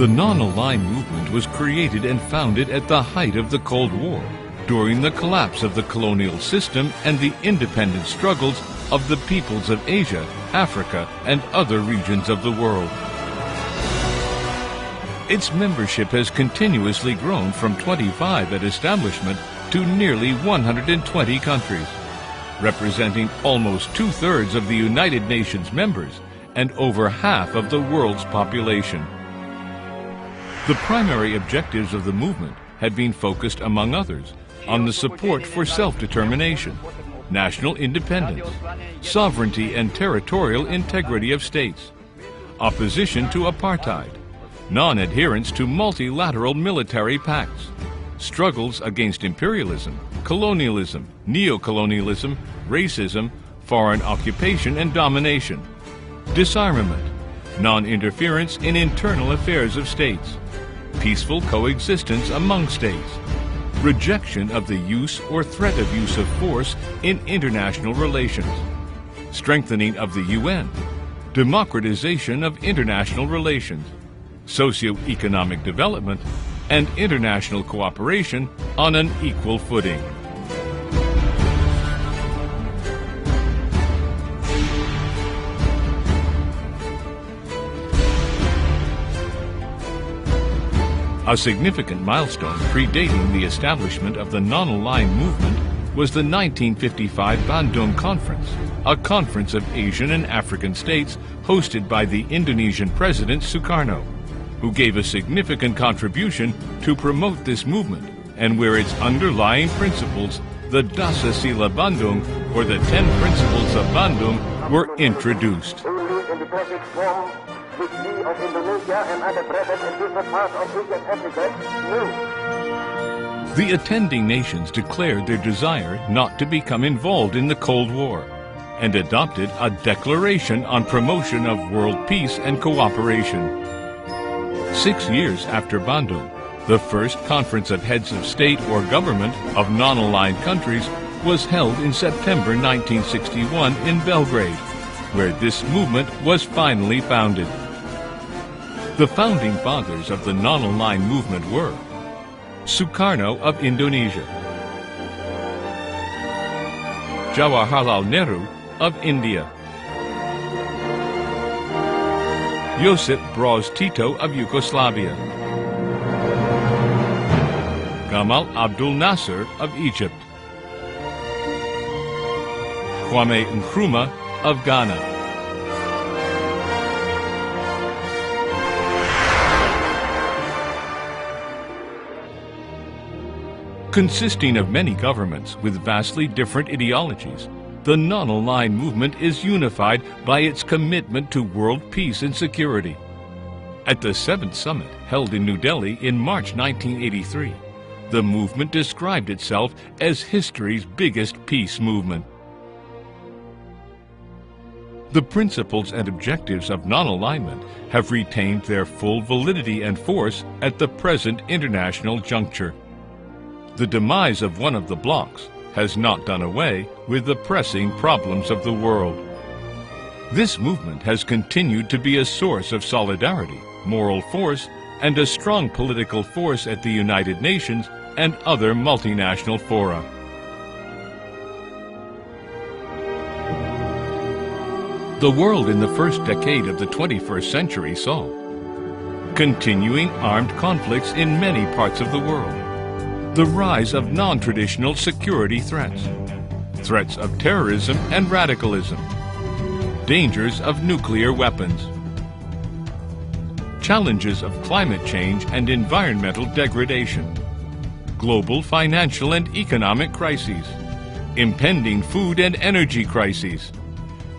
The non-aligned movement was created and founded at the height of the Cold War, during the collapse of the colonial system and the independent struggles of the peoples of Asia, Africa, and other regions of the world. Its membership has continuously grown from 25 at establishment to nearly 120 countries, representing almost two-thirds of the United Nations members and over half of the world's population. The primary objectives of the movement had been focused, among others, on the support for self-determination, national independence, sovereignty and territorial integrity of states, opposition to apartheid, non-adherence to multilateral military pacts, struggles against imperialism, colonialism, neocolonialism, racism, foreign occupation and domination, disarmament, non-interference in internal affairs of states, peaceful coexistence among states, rejection of the use or threat of use of force in international relations, strengthening of the UN, democratization of international relations, socio-economic development, and international cooperation on an equal footing. A significant milestone predating the establishment of the non-aligned movement was the 1955 Bandung Conference, a conference of Asian and African states hosted by the Indonesian President Sukarno, who gave a significant contribution to promote this movement and where its underlying principles, the Dasa Sila Bandung, or the 10 Principles of Bandung, were introduced. Of Indonesia and other present in different parts of East Africa knew. The attending nations declared their desire not to become involved in the Cold War and adopted a declaration on promotion of world peace and cooperation. 6 years after Bandung, the first conference of heads of state or government of non-aligned countries was held in September 1961 in Belgrade, where this movement was finally founded. The founding fathers of the non-aligned movement were Sukarno of Indonesia, Jawaharlal Nehru of India, Josip Broz Tito of Yugoslavia, Gamal Abdul Nasser of Egypt, Kwame Nkrumah of Ghana, consisting of many governments with vastly different ideologies. The non-aligned movement is unified by its commitment to world peace and security. At the 7th Summit, held in New Delhi in March 1983, the movement described itself as history's biggest peace movement. The principles and objectives of non-alignment have retained their full validity and force at the present international juncture. The demise of one of the blocs has not done away with the pressing problems of the world. This movement has continued to be a source of solidarity, moral force, and a strong political force at the United Nations and other multinational fora. The world in the first decade of the 21st century saw continuing armed conflicts in many parts of the world, the rise of non-traditional security threats, threats of terrorism and radicalism, dangers of nuclear weapons, challenges of climate change and environmental degradation, global financial and economic crises, impending food and energy crises,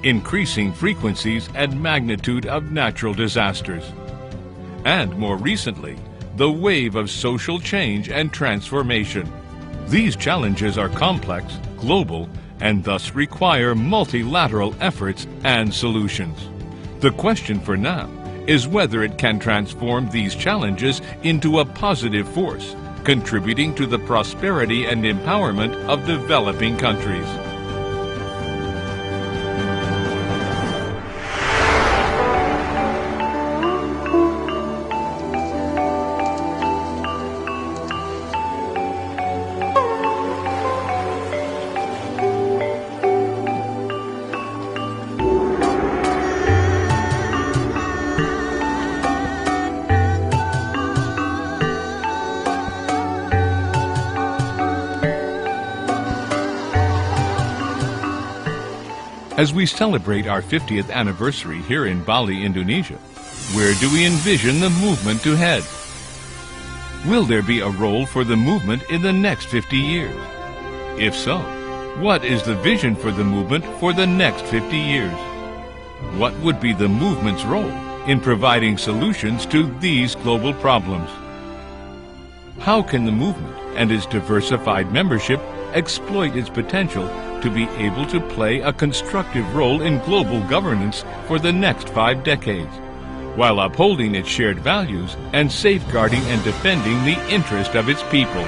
increasing frequencies and magnitude of natural disasters, and more recently, the wave of social change and transformation. These challenges are complex, global, and thus require multilateral efforts and solutions. The question for now is whether it can transform these challenges into a positive force, contributing to the prosperity and empowerment of developing countries. As we celebrate our 50th anniversary here in Bali, Indonesia, where do we envision the movement to head? Will there be a role for the movement in the next 50 years? If so, what is the vision for the movement for the next 50 years? What would be the movement's role in providing solutions to these global problems? How can the movement and its diversified membership exploit its potential to be able to play a constructive role in global governance for the next 5 decades, while upholding its shared values and safeguarding and defending the interest of its people?